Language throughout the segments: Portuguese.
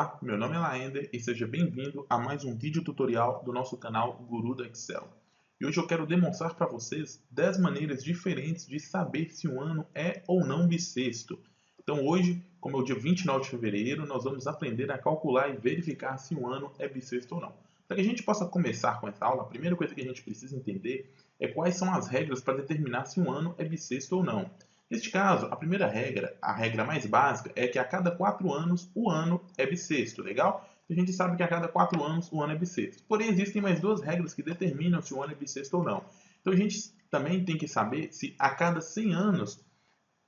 Olá, meu nome é Laender e seja bem-vindo a mais um vídeo tutorial do nosso canal Guru do Excel. E hoje eu quero demonstrar para vocês 10 maneiras diferentes de saber se um ano é ou não bissexto. Então hoje, como é o dia 29 de fevereiro, nós vamos aprender a calcular e verificar se um ano é bissexto ou não. Para que a gente possa começar com essa aula, a primeira coisa que a gente precisa entender é quais são as regras para determinar se um ano é bissexto ou não. Neste caso, a primeira regra, a regra mais básica, é que a cada 4 anos o ano é bissexto, legal? A gente sabe que a cada 4 anos o ano é bissexto. Porém, existem mais duas regras que determinam se o ano é bissexto ou não. Então, a gente também tem que saber se a cada 100 anos,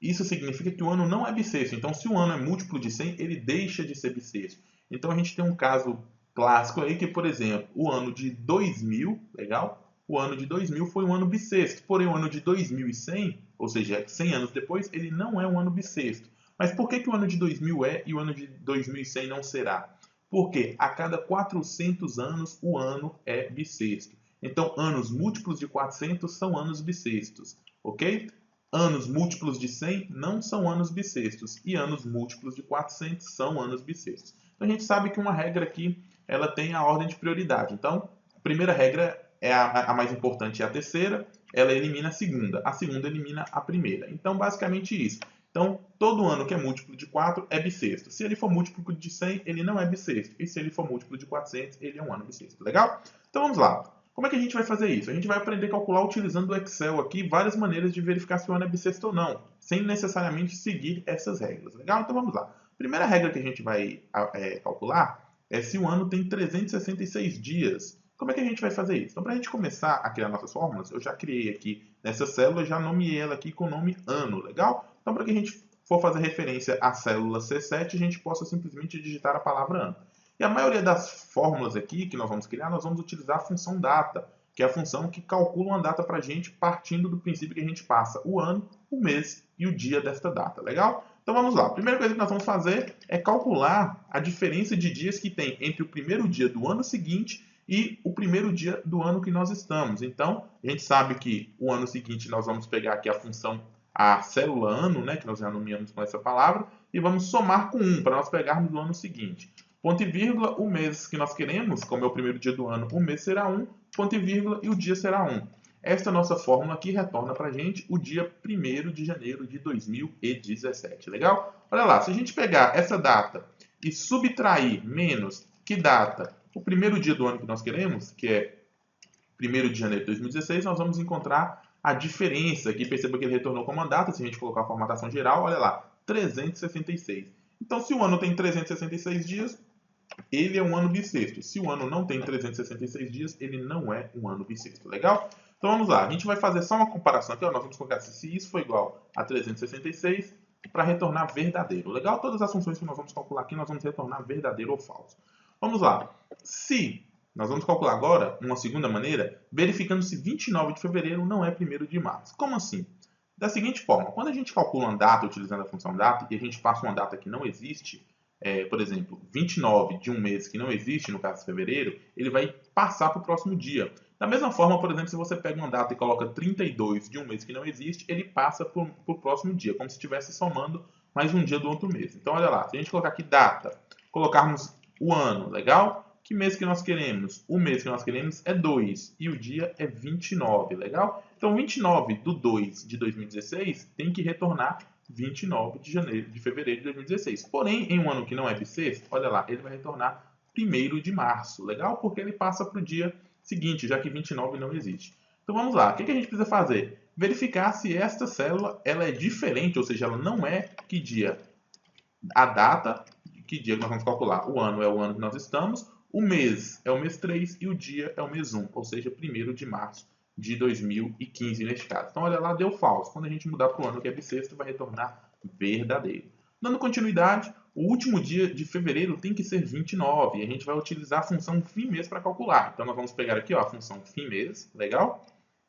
isso significa que o ano não é bissexto. Então, se o ano é múltiplo de 100, ele deixa de ser bissexto. Então, a gente tem um caso clássico aí que, por exemplo, o ano de 2000, legal? O ano de 2000 foi um ano bissexto, porém o ano de 2100, ou seja, 100 anos depois, ele não é um ano bissexto. Mas por que o ano de 2000 é e o ano de 2100 não será? Porque a cada 400 anos o ano é bissexto. Então, anos múltiplos de 400 são anos bissextos, ok? Anos múltiplos de 100 não são anos bissextos e anos múltiplos de 400 são anos bissextos. Então, a gente sabe que uma regra aqui ela tem a ordem de prioridade. Então, a primeira regra é a mais importante é a terceira, ela elimina a segunda elimina a primeira. Então, basicamente isso. Então, todo ano que é múltiplo de 4 é bissexto. Se ele for múltiplo de 100, ele não é bissexto. E se ele for múltiplo de 400, ele é um ano bissexto. Legal? Então, vamos lá. Como é que a gente vai fazer isso? A gente vai aprender a calcular utilizando o Excel aqui várias maneiras de verificar se o ano é bissexto ou não, sem necessariamente seguir essas regras. Legal? Então, vamos lá. A primeira regra que a gente vai calcular é se o ano tem 366 dias. Como é que a gente vai fazer isso? Então, para a gente começar a criar nossas fórmulas, eu já criei aqui nessa célula, já nomeei ela aqui com o nome ano, legal? Então, para que a gente for fazer referência à célula C7, a gente possa simplesmente digitar a palavra ano. E a maioria das fórmulas aqui que nós vamos criar, nós vamos utilizar a função data, que é a função que calcula uma data para a gente partindo do princípio que a gente passa o ano, o mês e o dia desta data, legal? Então vamos lá. A primeira coisa que nós vamos fazer é calcular a diferença de dias que tem entre o primeiro dia do ano seguinte e o primeiro dia do ano que nós estamos. Então, a gente sabe que o ano seguinte nós vamos pegar aqui a função, a célula ano, né, que nós já nomeamos com essa palavra, e vamos somar com 1 para nós pegarmos o ano seguinte. Ponto e vírgula, o mês que nós queremos, como é o primeiro dia do ano, o mês será 1, ponto e vírgula, e o dia será 1. Esta nossa fórmula aqui retorna para a gente o dia 1º de janeiro de 2017. Legal? Olha lá, se a gente pegar essa data e subtrair menos que data, o primeiro dia do ano que nós queremos, que é 1º de janeiro de 2016, nós vamos encontrar a diferença. Aqui perceba que ele retornou como uma data, se a gente colocar a formatação geral, olha lá, 366. Então, se o ano tem 366 dias, ele é um ano bissexto. Se o ano não tem 366 dias, ele não é um ano bissexto. Legal? Então vamos lá, a gente vai fazer só uma comparação aqui. Ó, nós vamos colocar se isso for igual a 366 para retornar verdadeiro. Legal? Todas as funções que nós vamos calcular aqui, nós vamos retornar verdadeiro ou falso. Vamos lá. Se nós vamos calcular agora uma segunda maneira, verificando se 29 de fevereiro não é 1º de março. Como assim? Da seguinte forma, quando a gente calcula uma data utilizando a função data e a gente passa uma data que não existe, por exemplo, 29 de um mês que não existe, no caso de fevereiro, ele vai passar para o próximo dia. Da mesma forma, por exemplo, se você pega uma data e coloca 32 de um mês que não existe, ele passa para o próximo dia, como se estivesse somando mais um dia do outro mês. Então, olha lá, se a gente colocar aqui data, colocarmos o ano, legal? Que mês que nós queremos? O mês que nós queremos é 2 e o dia é 29, legal? Então, 29 do 2 de 2016 tem que retornar 29 de fevereiro de 2016. Porém, em um ano que não é bissexto, olha lá, ele vai retornar 1º de março, legal? Porque ele passa para o dia seguinte, já que 29 não existe. Então, vamos lá. O que a gente precisa fazer? Verificar se esta célula ela é diferente, ou seja, ela não é que dia a data, que dia que nós vamos calcular. O ano é o ano que nós estamos, o mês é o mês 3 e o dia é o mês 1, ou seja, 1º de março de 2015 neste caso. Então, olha lá, deu falso. Quando a gente mudar para o ano que é bissexto, vai retornar verdadeiro. Dando continuidade, o último dia de fevereiro tem que ser 29 e a gente vai utilizar a função fim mês para calcular. Então, nós vamos pegar aqui ó, a função fim mês, legal?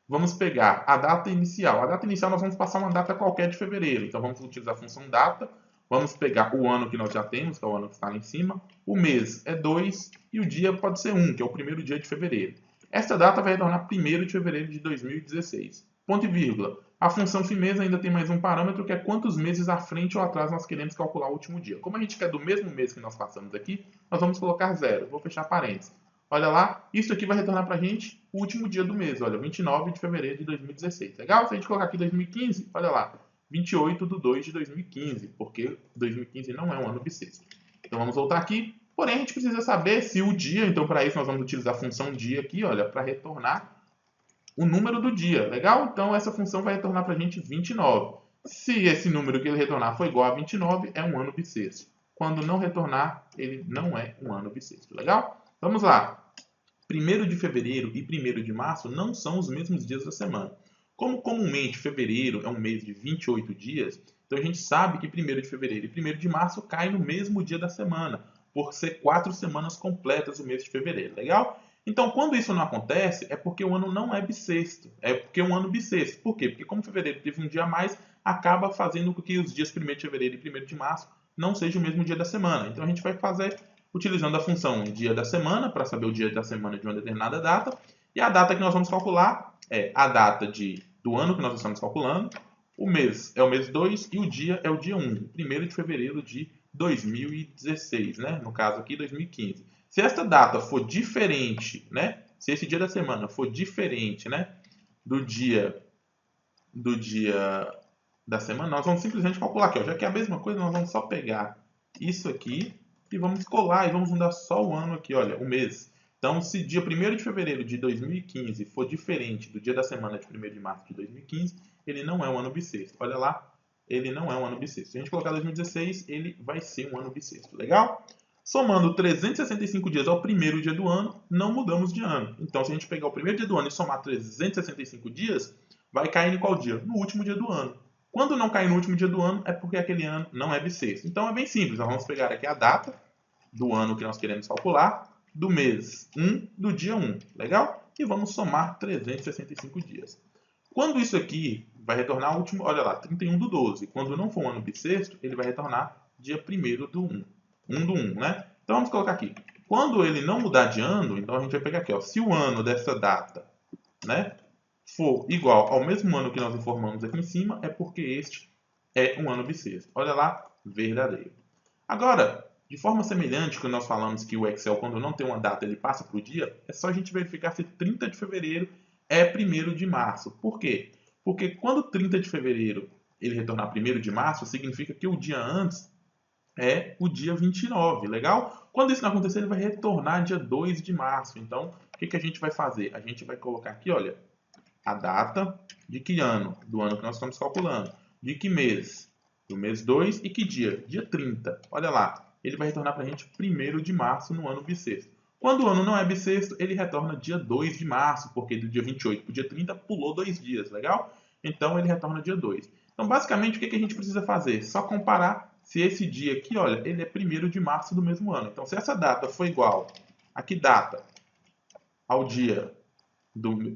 Vamos pegar a data inicial. A data inicial nós vamos passar uma data qualquer de fevereiro. Então, vamos utilizar a função data. Vamos pegar o ano que nós já temos, que é o ano que está lá em cima. O mês é 2 e o dia pode ser 1, que é o primeiro dia de fevereiro. Esta data vai retornar 1º de fevereiro de 2016. Ponto e vírgula. A função FIMES ainda tem mais um parâmetro que é quantos meses à frente ou atrás nós queremos calcular o último dia. Como a gente quer do mesmo mês que nós passamos aqui, nós vamos colocar 0. Vou fechar parênteses. Olha lá, isso aqui vai retornar para a gente o último dia do mês. Olha, 29 de fevereiro de 2016. Legal? Se a gente colocar aqui 2015, olha lá, 28 de 2 de 2015, porque 2015 não é um ano bissexto. Então vamos voltar aqui. Porém, a gente precisa saber se o dia, então para isso nós vamos utilizar a função dia aqui, olha, para retornar o número do dia, legal? Então essa função vai retornar para a gente 29. Se esse número que ele retornar for igual a 29, é um ano bissexto. Quando não retornar, ele não é um ano bissexto, legal? Vamos lá. 1º de fevereiro e 1º de março não são os mesmos dias da semana. Como comumente fevereiro é um mês de 28 dias, então a gente sabe que 1º de fevereiro e 1º de março caem no mesmo dia da semana, por ser 4 semanas completas o mês de fevereiro, legal? Então, quando isso não acontece, é porque o ano não é bissexto. É porque é um ano bissexto. Por quê? Porque como fevereiro teve um dia a mais, acaba fazendo com que os dias 1º de fevereiro e 1º de março não sejam o mesmo dia da semana. Então, a gente vai fazer utilizando a função dia da semana, para saber o dia da semana de uma determinada data. E a data que nós vamos calcular é a data do ano que nós estamos calculando. O mês é o mês 2 e o dia é o dia 1, 1º de fevereiro de 2016, né? No caso aqui, 2015. Se esta data for diferente, né? Se esse dia da semana for diferente, né? Do dia da semana, nós vamos simplesmente calcular aqui, ó. Já que é a mesma coisa, nós vamos só pegar isso aqui e vamos colar e vamos mudar só o ano aqui, olha, o mês. Então, se dia 1º de fevereiro de 2015 for diferente do dia da semana de 1º de março de 2015, ele não é um ano bissexto. Olha lá, ele não é um ano bissexto. Se a gente colocar 2016, ele vai ser um ano bissexto. Legal? Somando 365 dias ao 1º dia do ano, não mudamos de ano. Então, se a gente pegar o 1º dia do ano e somar 365 dias, vai cair em qual dia? No último dia do ano. Quando não cair no último dia do ano, é porque aquele ano não é bissexto. Então, é bem simples. Nós vamos pegar aqui a data do ano que nós queremos calcular, do mês 1, do dia 1. Legal? E vamos somar 365 dias. Quando isso aqui vai retornar o último, olha lá, 31 do 12. Quando não for um ano bissexto, ele vai retornar dia 1º do 1. 1 do 1, né? Então vamos colocar aqui. Quando ele não mudar de ano, então a gente vai pegar aqui, ó, se o ano dessa data, né, for igual ao mesmo ano que nós informamos aqui em cima, é porque este é um ano bissexto. Olha lá, verdadeiro. Agora, de forma semelhante que nós falamos que o Excel, quando não tem uma data, ele passa para o dia, é só a gente verificar se 30 de fevereiro é 1º de março. Por quê? Porque quando 30 de fevereiro ele retornar 1º de março, significa que o dia antes é o dia 29, legal? Quando isso não acontecer, ele vai retornar dia 2 de março. Então, o que a gente vai fazer? A gente vai colocar aqui, olha, a data de que ano? Do ano que nós estamos calculando. De que mês? Do mês 2 e que dia? Dia 30. Olha lá, ele vai retornar para a gente 1º de março no ano bissexto. Quando o ano não é bissexto, ele retorna dia 2 de março, porque do dia 28 para o dia 30 pulou 2 dias, legal? Então, ele retorna dia 2. Então, basicamente, o que a gente precisa fazer? Só comparar se esse dia aqui, olha, ele é 1º de março do mesmo ano. Então, se essa data for igual a que data? Ao dia do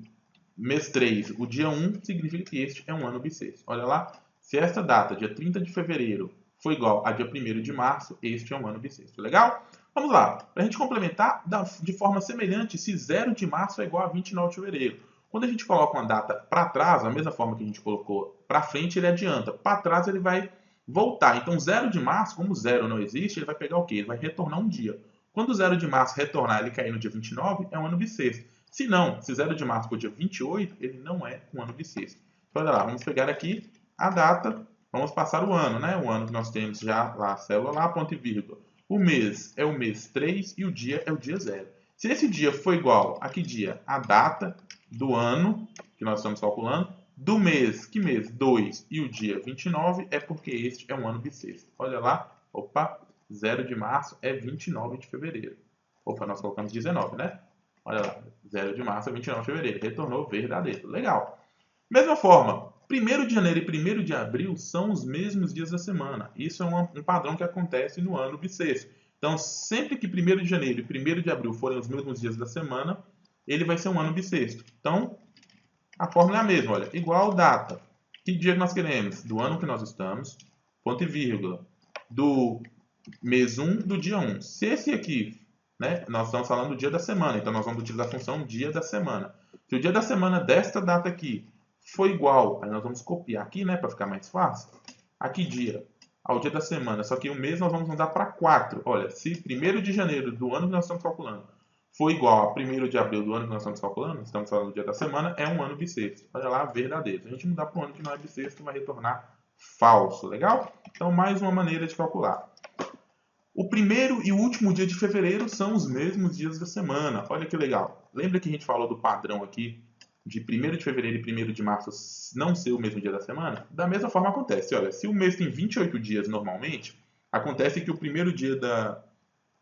mês 3, o dia 1, significa que este é um ano bissexto. Olha lá, se essa data, dia 30 de fevereiro, for igual a dia 1º de março, este é um ano bissexto. Legal? Vamos lá. Para a gente complementar, de forma semelhante, se 0 de março é igual a 29 de fevereiro. Quando a gente coloca uma data para trás, da mesma forma que a gente colocou para frente, ele adianta. Para trás, ele vai voltar. Então, 0 de março, como 0 não existe, ele vai pegar o quê? Ele vai retornar um dia. Quando 0 de março retornar, ele cair no dia 29, é um ano bissexto. Se não, se 0 de março for dia 28, ele não é um ano bissexto. Então, olha lá, vamos pegar aqui a data, vamos passar o ano, né? O ano que nós temos já lá, a célula lá, ponto e vírgula. O mês é o mês 3 e o dia é o dia 0. Se esse dia for igual a que dia? A data do ano que nós estamos calculando, do mês, que mês? 2 e o dia 29, é porque este é um ano bissexto. Olha lá, opa, 0 de março é 29 de fevereiro. Opa, nós colocamos 19, né? Olha lá, 0 de março é 29 de fevereiro. Retornou verdadeiro. Legal. Mesma forma, 1º de janeiro e 1º de abril são os mesmos dias da semana. Isso é um padrão que acontece no ano bissexto. Então, sempre que 1º de janeiro e 1º de abril forem os mesmos dias da semana, ele vai ser um ano bissexto. Então, a fórmula é a mesma, olha, igual data. Que dia que nós queremos? Do ano que nós estamos, ponto e vírgula, do mês 1 do dia 1. Se esse aqui, né, nós estamos falando do dia da semana, então nós vamos utilizar a função dia da semana. Se o dia da semana desta data aqui foi igual, aí nós vamos copiar aqui, né, para ficar mais fácil. Aqui dia, ao dia da semana, só que o mês nós vamos mudar para 4. Olha, se 1º de janeiro do ano que nós estamos calculando for igual a 1º de abril do ano que nós estamos calculando, estamos falando do dia da semana, é um ano bissexto. Olha lá, verdadeiro. Se a gente mudar para um ano que não é bissexto, vai retornar falso, legal? Então, mais uma maneira de calcular. O primeiro e o último dia de fevereiro são os mesmos dias da semana. Olha que legal. Lembra que a gente falou do padrão aqui de 1º de fevereiro e 1º de março não ser o mesmo dia da semana? Da mesma forma acontece. Olha, se o mês tem 28 dias normalmente, acontece que o primeiro dia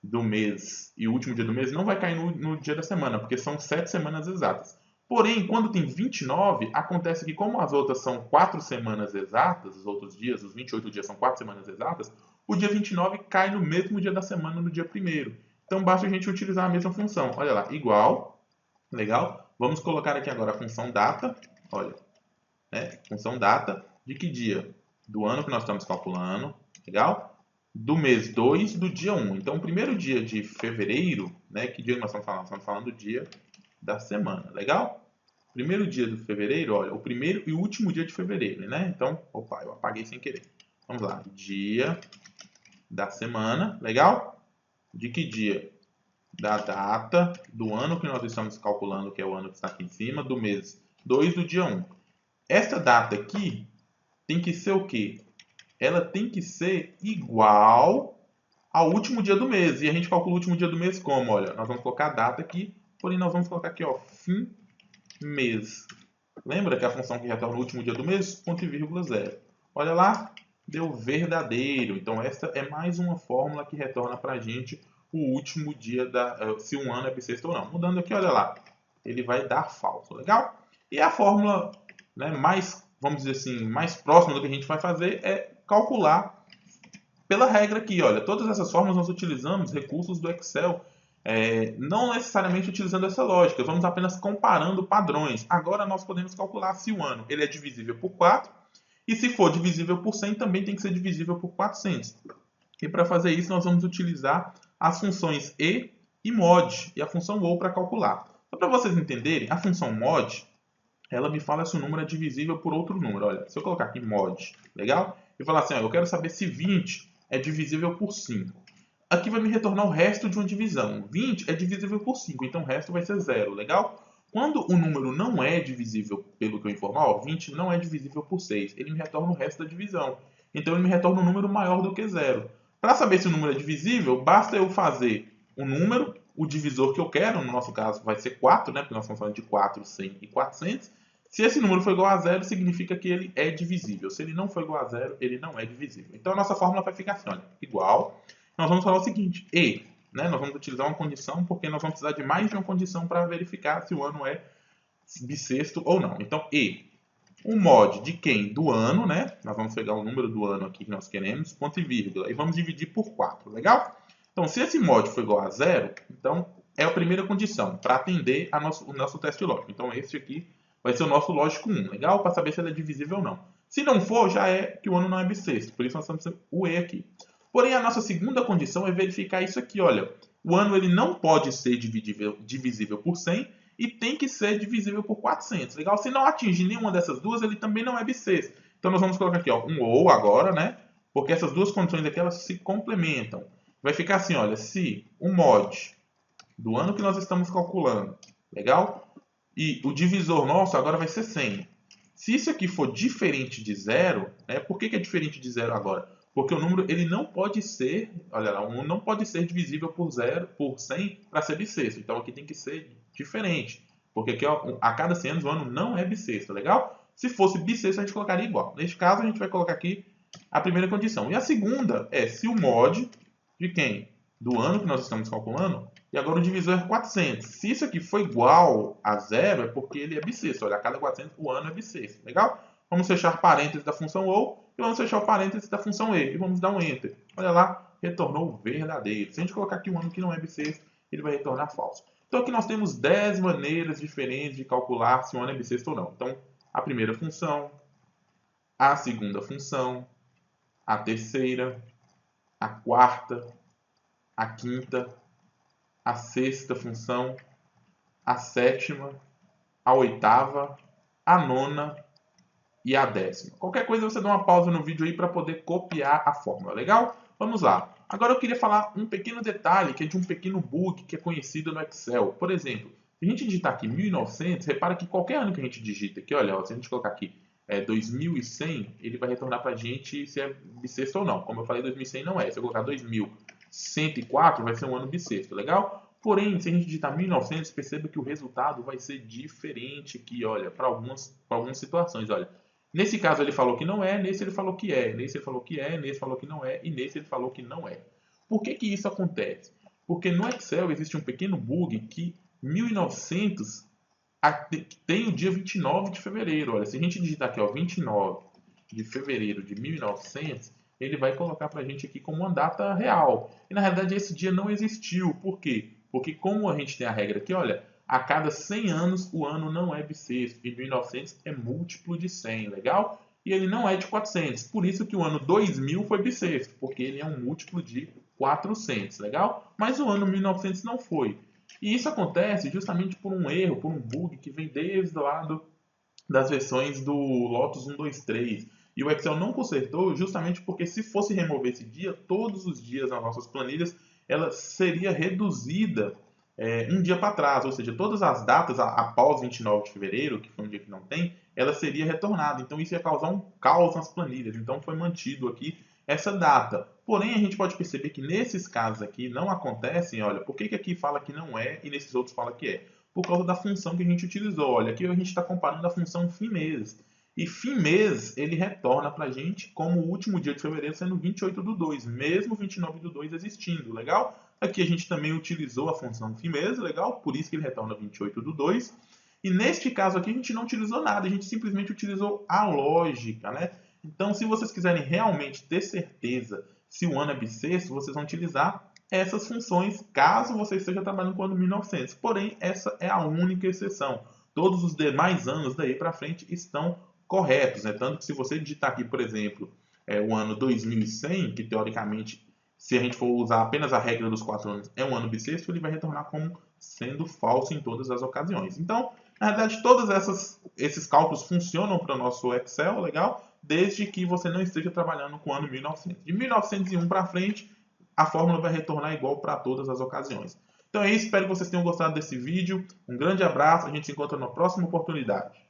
do mês e o último dia do mês não vai cair no dia da semana, porque são 7 semanas exatas. Porém, quando tem 29, acontece que como as outras são 4 semanas exatas, os outros dias, os 28 dias são 4 semanas exatas, o dia 29 cai no mesmo dia da semana, no dia 1º. Então, basta a gente utilizar a mesma função. Olha lá, igual, legal? Vamos colocar aqui agora a função data, olha, né? Função data de que dia? Do ano que nós estamos calculando, legal? Do mês 2 do dia 1. Então, o primeiro dia de fevereiro, né? Que dia nós estamos falando? Estamos falando do dia da semana, legal? Primeiro dia de fevereiro, olha, o primeiro e o último dia de fevereiro, né? Então, opa, eu apaguei sem querer. Vamos lá, dia da semana, legal? De que dia? Da data do ano que nós estamos calculando, que é o ano que está aqui em cima, do mês 2 do dia 1. Essa data aqui tem que ser o quê? Ela tem que ser igual ao último dia do mês. E a gente calcula o último dia do mês como? Olha, nós vamos colocar a data aqui, porém nós vamos colocar aqui, ó, fim mês. Lembra que a função que retorna o último dia do mês? Ponto e vírgula zero. Olha lá, deu verdadeiro. Então essa é mais uma fórmula que retorna para a gente o último dia se um ano é bissexto ou não. Mudando aqui, olha lá, ele vai dar falso, legal? E a fórmula, né, mais, vamos dizer assim, mais próxima do que a gente vai fazer é calcular pela regra aqui, olha, todas essas formas nós utilizamos recursos do Excel, não necessariamente utilizando essa lógica, vamos apenas comparando padrões. Agora nós podemos calcular se o ano ele é divisível por 4 e se for divisível por 100 também tem que ser divisível por 400. E para fazer isso nós vamos utilizar as funções e mod e a função ou para calcular. Só para vocês entenderem, a função mod ela me fala se o número é divisível por outro número. Olha, se eu colocar aqui mod, legal? E falar assim, ó, eu quero saber se 20 é divisível por 5. Aqui vai me retornar o resto de uma divisão. 20 é divisível por 5, então o resto vai ser 0, legal? Quando o número não é divisível, pelo que eu informo, ó, 20 não é divisível por 6, ele me retorna o resto da divisão. Então ele me retorna um número maior do que 0. Para saber se o número é divisível, basta eu fazer o número, o divisor que eu quero, no nosso caso vai ser 4, né? Porque nós estamos falando de 4, 100 e 400. Se esse número for igual a 0, significa que ele é divisível. Se ele não for igual a 0, ele não é divisível. Então a nossa fórmula vai ficar assim, olha, igual. Nós vamos falar o seguinte, né? Nós vamos utilizar uma condição, porque nós vamos precisar de mais de uma condição para verificar se o ano é bissexto ou não. Então, o mod de quem? Do ano, né? Nós vamos pegar o número do ano aqui que nós queremos, ponto e vírgula, e vamos dividir por 4, legal? Então, se esse mod for igual a 0, então é a primeira condição para atender o nosso teste lógico. Então, esse aqui vai ser o nosso lógico 1, legal? Para saber se ele é divisível ou não. Se não for, já é que o ano não é bissexto, por isso nós estamos o aqui. Porém, a nossa segunda condição é verificar isso aqui, olha. O ano ele não pode ser divisível por 100 e tem que ser divisível por 400, legal? Se não atingir nenhuma dessas duas, ele também não é bissexto. Então, nós vamos colocar aqui, ó, um ou agora, né? Porque essas duas condições aqui, elas se complementam. Vai ficar assim, olha, se o mod do ano que nós estamos calculando, legal? E o divisor nosso agora vai ser 100. Se isso aqui for diferente de 0, né? Por que é diferente de 0 agora? Porque o número ele não pode ser, olha lá, não pode ser divisível por 100 para ser bissexto. Então aqui tem que ser diferente. Porque aqui, ó, a cada 100 anos o ano não é bissexto, legal? Se fosse bissexto a gente colocaria igual. Neste caso a gente vai colocar aqui a primeira condição. E a segunda é se o mod de quem? Do ano que nós estamos calculando. E agora o divisor é 400. Se isso aqui for igual a 0, é porque ele é bissexto. Olha, a cada 400 o ano é bissexto. Legal? Vamos fechar parênteses da função ou e vamos fechar o parênteses da função e. E vamos dar um enter. Olha lá, retornou verdadeiro. Se a gente colocar aqui um ano que não é bissexto, ele vai retornar falso. Então aqui nós temos 10 maneiras diferentes de calcular se um ano é bissexto ou não. Então, a primeira função, a segunda função, a terceira, a quarta, a quinta, a sexta função, a sétima, a oitava, a nona e a décima. Qualquer coisa você dá uma pausa no vídeo aí para poder copiar a fórmula, legal? Vamos lá. Agora eu queria falar um pequeno detalhe, que é de um pequeno bug que é conhecido no Excel. Por exemplo, se a gente digitar aqui 1900, repara que qualquer ano que a gente digita aqui, olha, se a gente colocar aqui 2100, ele vai retornar para a gente se é bissexto ou não. Como eu falei, 2100 não é. Se eu colocar 2104, vai ser um ano bissexto, legal? Porém, se a gente digitar 1900, perceba que o resultado vai ser diferente aqui, olha, para algumas situações, olha. Nesse caso ele falou que não é, nesse ele falou que é, nesse ele falou que é, nesse falou que não é e nesse ele falou que não é. Por que que isso acontece? Porque no Excel existe um pequeno bug que 1900 tem o dia 29 de fevereiro. Olha, se a gente digitar aqui, ó, 29 de fevereiro de 1900, ele vai colocar para a gente aqui como uma data real. E na realidade esse dia não existiu. Por quê? Porque como a gente tem a regra aqui, olha, a cada 100 anos o ano não é bissexto e 1900 é múltiplo de 100, legal? E ele não é de 400. Por isso que o ano 2000 foi bissexto, porque ele é um múltiplo de 400, legal? Mas o ano 1900 não foi. E isso acontece justamente por um erro, por um bug que vem desde lá das versões do Lotus 123. E o Excel não consertou justamente porque se fosse remover esse dia, todos os dias nas nossas planilhas, ela seria reduzida um dia para trás, ou seja, todas as datas após 29 de fevereiro, que foi um dia que não tem, ela seria retornada. Então isso ia causar um caos nas planilhas. Então foi mantido aqui essa data. Porém, a gente pode perceber que nesses casos aqui não acontecem, olha, por que aqui fala que não é e nesses outros fala que é? Por causa da função que a gente utilizou. Olha, aqui a gente está comparando a função fim-mês. E fim-mês, ele retorna para a gente como o último dia de fevereiro sendo 28/2, mesmo 29/2 existindo, legal? Aqui a gente também utilizou a função fim-mês, legal? Por isso que ele retorna 28/2. E neste caso aqui a gente não utilizou nada, a gente simplesmente utilizou a lógica, né? Então, se vocês quiserem realmente ter certeza se o ano é bissexto, vocês vão utilizar essas funções, caso você esteja trabalhando com o ano 1900. Porém, essa é a única exceção. Todos os demais anos daí para frente estão corretos, né? Tanto que se você digitar aqui, por exemplo, o ano 2100, que teoricamente, se a gente for usar apenas a regra dos 4 anos, é um ano bissexto, ele vai retornar como sendo falso em todas as ocasiões. Então, na verdade, todos esses cálculos funcionam para o nosso Excel, legal? Desde que você não esteja trabalhando com o ano 1900. De 1901 para frente, a fórmula vai retornar igual para todas as ocasiões. Então é isso, espero que vocês tenham gostado desse vídeo. Um grande abraço, a gente se encontra na próxima oportunidade.